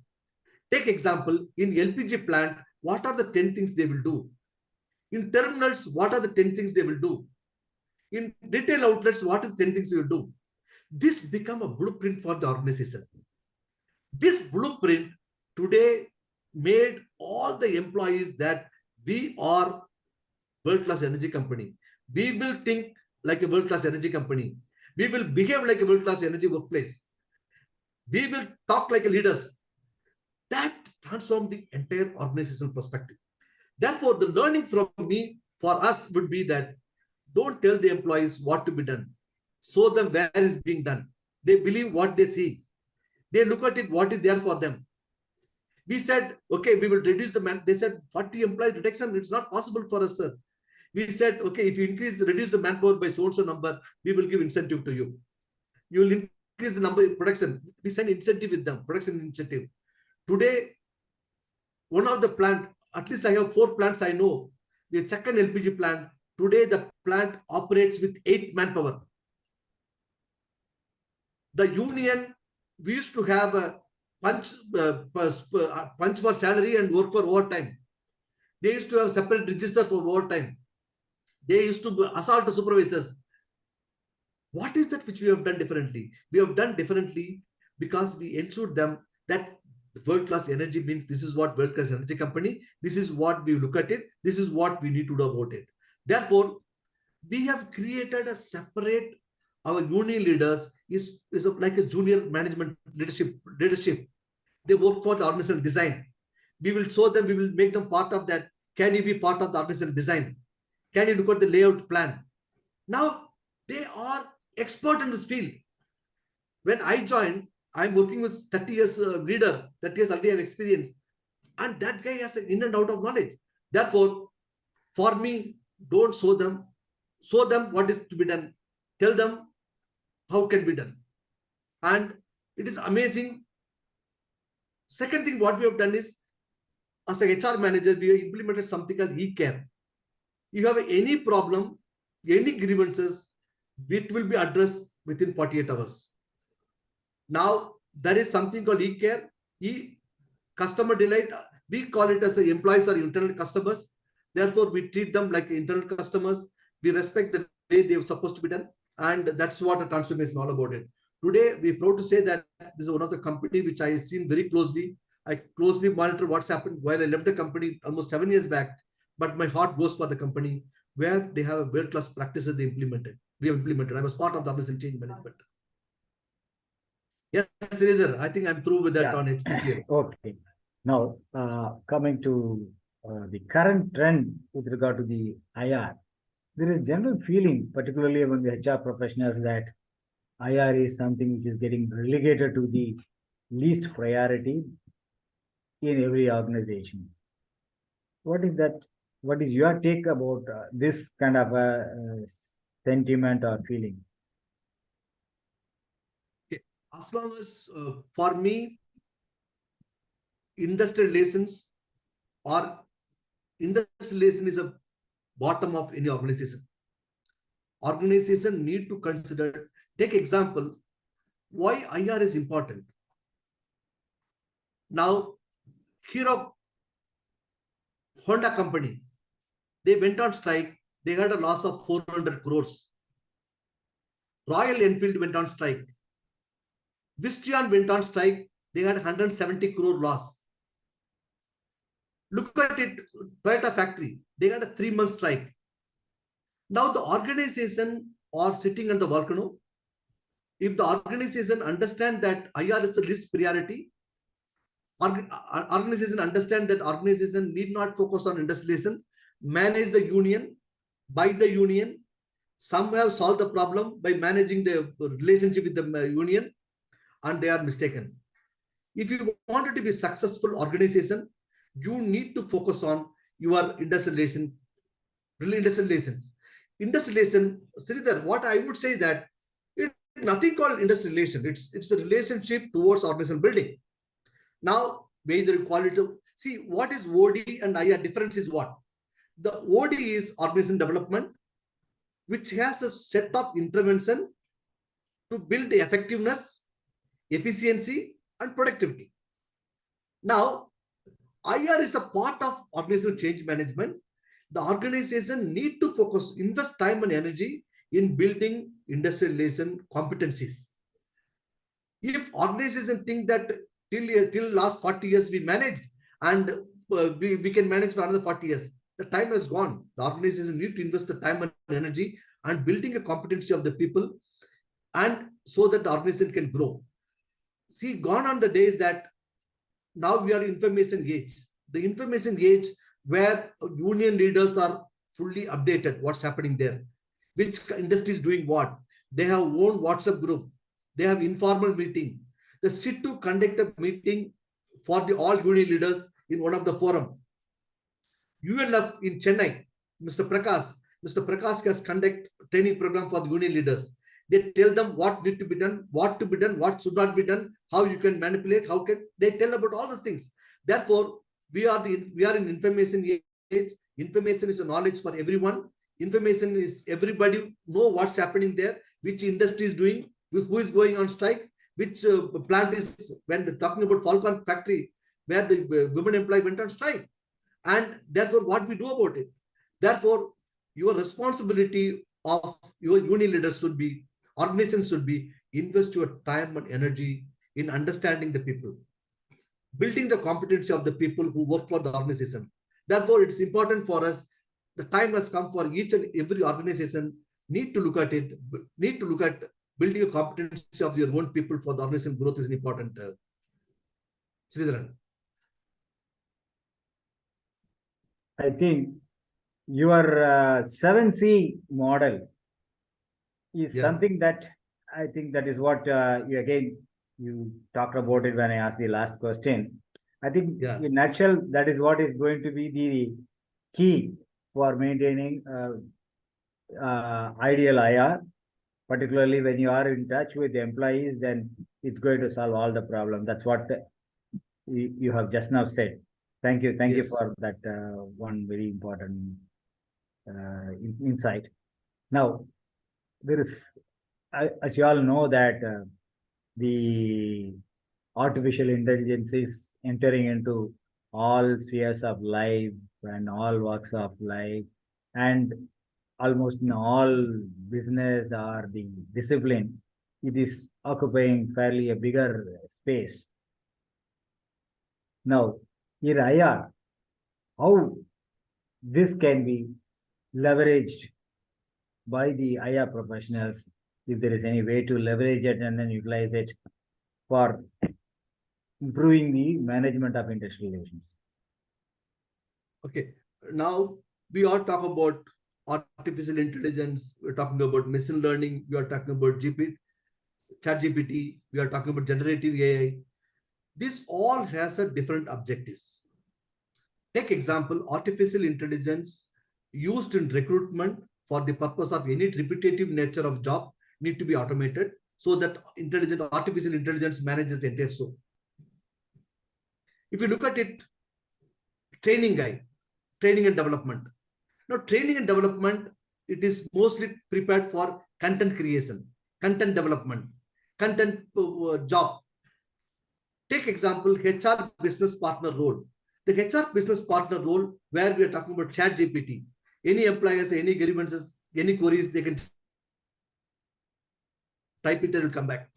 Take example, in LPG plant, what are the 10 things they will do? In terminals, what are the 10 things they will do? In retail outlets, what are the 10 things they will do? This become a blueprint for the organization. This blueprint today made all the employees that we are world-class energy company. We will think like a world-class energy company. We will behave like a world-class energy workplace. We will talk like a leaders. That transforms the entire organizational perspective. Therefore, the learning from me for us would be that don't tell the employees what to be done. Show them where is being done. They believe what they see. They look at it, what is there for them. We said, okay, we will reduce the man. They said 40 employee reduction. It's not possible for us, sir. We said, okay, if you reduce the manpower by so-and-so number, we will give incentive to you. You will increase the number of production. We send incentive with them, production incentive. Today, one of the plant, at least I have 4 plants I know. We check an LPG plant. Today, the plant operates with 8 manpower. The union, we used to have a punch for salary and work for overtime. They used to have separate register for overtime. They used to assault the supervisors. What is that which we have done differently? We have done differently because we ensured them that world-class energy means this is what world-class energy company, this is what we look at it, this is what we need to do about it. Therefore, we have created a separate, our union leaders is like a junior management leadership. They work for the organizational design. We will show them, we will make them part of that. Can you be part of the organizational design? Can you look at the layout plan? Now, they are expert in this field. When I joined, I'm working with 30 years leader, 30 years already have experience. And that guy has an in and out of knowledge. Therefore, for me, don't show them what is to be done. Tell them how can be done. And it is amazing. Second thing, what we have done is, as a HR manager, we have implemented something called e-care. You have any problem, any grievances, it will be addressed within 48 hours. Now, there is something called e-care, customer delight. We call it as employees or internal customers. Therefore, we treat them like internal customers. We respect the way they are supposed to be done. And that's what a transformation is all about it. Today, we're proud to say that this is one of the company which I have seen very closely. I closely monitor what's happened while I left the company almost 7 years back. But my heart goes for the company where they have a world-class practices they implemented. We have implemented. I was part of the organizational change management. Yes, Sridhar, I think I'm through with that on HPCL. Okay. Now, coming to the current trend with regard to the IR, there is general feeling, particularly among the HR professionals, that IR is something which is getting relegated to the least priority in every organization. What is that? What is your take about this kind of a sentiment or feeling? As long as, for me, industrial relations or industrial relation is a bottom of any organization. Organization need to consider, take example, why IR is important. Now, Hero Honda company, they went on strike. They had a loss of 400 crores. Royal Enfield went on strike. Visteon went on strike. They had 170 crore loss. Look at it, Toyota factory. They had a 3-month strike. Now the organization are sitting on the volcano. If the organization understand that IR is the least priority, organization understand that organization need not focus on industrialization, manage the union, buy the union. Some have solved the problem by managing the relationship with the union, and they are mistaken. If you want to be a successful organization, you need to focus on your industrialization, industrializations. Industrialization, Sridhar, what I would say that it's nothing called industrialization. It's a relationship towards organizational building. Now, whether you call it, see what is OD and IR difference is what? The OD is organization development, which has a set of intervention to build the effectiveness, efficiency, and productivity. Now, IR is a part of organizational change management. The organization need to focus, invest time and energy in building industrialization competencies. If organization think that till last 40 years we manage and we can manage for another 40 years, the time has gone. The organization need to invest the time and energy and building a competency of the people, and so that the organization can grow. See, gone on the days that now we are information age. The information age where union leaders are fully updated what's happening there, which industry is doing what. They have own WhatsApp group. They have informal meeting. They sit to conduct a meeting for the all union leaders in one of the forum. ULF in Chennai, Mr. Prakash has conduct training program for the union leaders. They tell them what need to be done, what to be done, what should not be done, how you can manipulate, how can they tell about all those things. Therefore, we are in information age. Information is a knowledge for everyone. Information is everybody know what's happening there, which industry is doing, who is going on strike, which plant is, when they're talking about Falcon factory, where the women employee went on strike. And therefore, what we do about it. Therefore, your responsibility of your union leaders should be, organizations should be, invest your time and energy in understanding the people, building the competency of the people who work for the organization. Therefore, it's important for us. The time has come for each and every organization need to look at it, need to look at building a competency of your own people for the organization growth is important. Sridharan. I think your 7C model is something that I think that is what you talked about it when I asked the last question. I think in a nutshell, that is what is going to be the key for maintaining ideal IR, particularly when you are in touch with the employees, then it's going to solve all the problems. That's what you have just now said. Thank you. Thank you for that one very important insight. Now, there is, as you all know, that the artificial intelligence is entering into all spheres of life and all walks of life, and almost in all business or the discipline, it is occupying fairly a bigger space. Now, in IR, how this can be leveraged by the IR professionals, if there is any way to leverage it and then utilize it for improving the management of industrial relations. Okay, now we are talking about artificial intelligence, we're talking about machine learning, we are talking about ChatGPT, we are talking about generative AI. This all has a different objectives. Take example, artificial intelligence used in recruitment for the purpose of any repetitive nature of job need to be automated so that artificial intelligence manages the entire show. If you look at it, training and development. Now, training and development, it is mostly prepared for content creation, content development, content job. Take example, HR business partner role. The HR business partner role, where we are talking about chat GPT. Any employers, any grievances, any queries, they can type it and it will come back.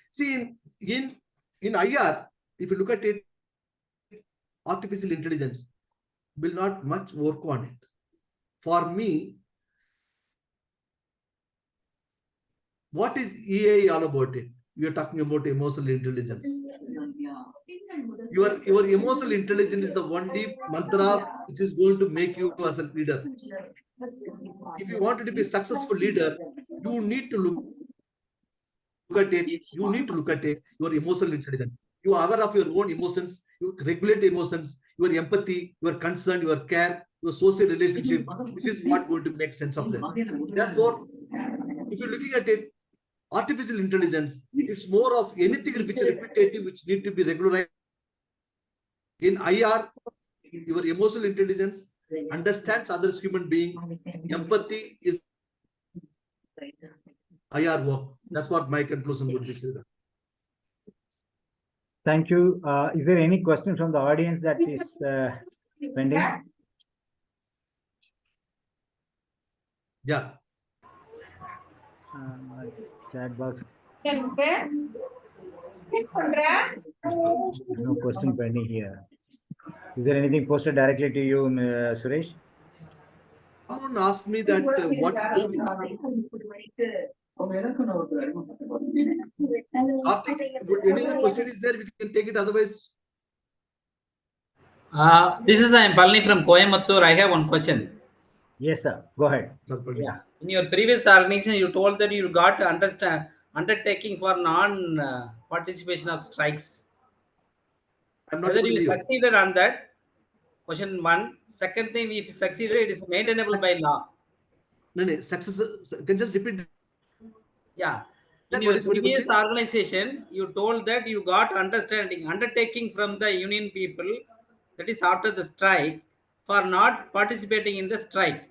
See, in IR, if you look at it, artificial intelligence will not much work on it. For me, what is EA all about it? We are talking about emotional intelligence. Your emotional intelligence is the only mantra which is going to make you as a leader. If you want to be a successful leader, you need to look at it. You need to look at it, your emotional intelligence. You are aware of your own emotions, you regulate emotions, your empathy, your concern, your care, your social relationship. This is what going to make sense of them. Therefore, if you're looking at it, artificial intelligence, it's more of anything which is repetitive, which need to be regularized. In IR, your emotional intelligence understands others human being. Empathy is IR work. That's what my conclusion would be. Thank you. Is there any question from the audience that is pending? Yeah. Chat box. No question pending here. Is there anything posted directly to you, Suresh? Someone asked me that what any other question is there, we can take it. Otherwise, this is Palani from Coimbatore. I have one question. Yes, sir. Go ahead. Yeah. In your previous organization, you told that you got undertaking for non-participation of strikes. I'm not Whether able to you hear. succeeded on that? Question one. Second thing, if you succeeded, it is maintainable by law. No, success. Can just repeat. Yeah. In What your is your previous question? organization, you told that you got undertaking from the union people, that is after the strike, for not participating in the strike.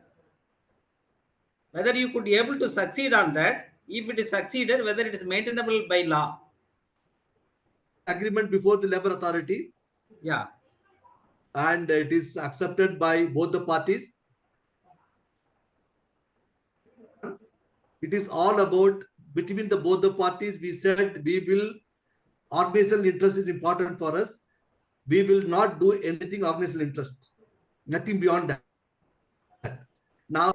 Whether you could be able to succeed on that, if it is succeeded, whether it is maintainable by law. Agreement before the labor authority. Yeah. And it is accepted by both the parties. It is all about between both the parties. We said we will, organizational interest is important for us. We will not do anything organizational interest. Nothing beyond that. Now,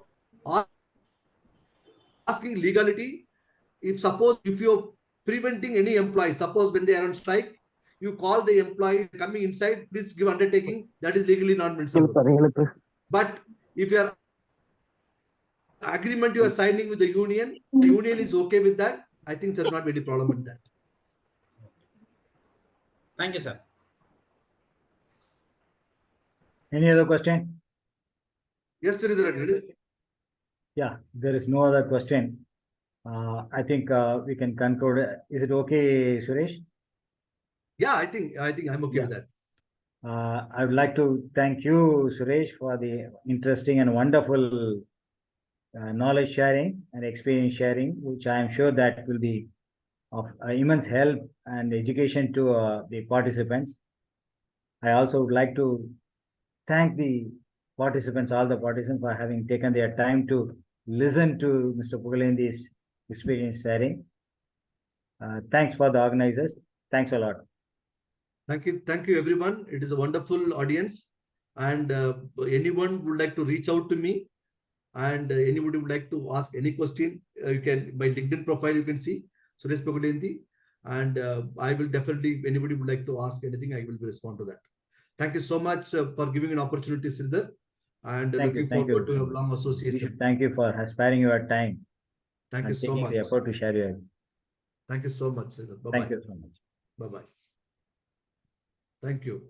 asking legality, if you're preventing any employee, suppose when they are on strike, you call the employee coming inside, please give undertaking, that is legally not permissible. But if you are agreement you are signing with the union is okay with that, I think there's not any problem with that. Thank you, sir. Any other question? Yes, Sridhar. Yeah, there is no other question. I think we can conclude. Is it okay, Suresh? Yeah, I think I'm okay with that. I would like to thank you, Suresh, for the interesting and wonderful knowledge sharing and experience sharing, which I am sure that will be of immense help and education to the participants. I also would like to thank the participants, all the participants, for having taken their time to listen to Mr. Pugalendi's experience sharing. Thanks for the organizers. Thanks a lot. Thank you everyone. It is a wonderful audience, and anyone would like to reach out to me, and anybody would like to ask any question, you can, my LinkedIn profile you can see Suresh Pugalendi, and I will definitely, anybody would like to ask anything, I will respond to that. Thank you so much for giving an opportunity, Sridhar, and looking forward to have long association. Thank you for sparing your time. Thank you so much. The effort to share your. Thank you so much, Sridhar. Bye-bye. Thank you so much. Bye-bye. Thank you.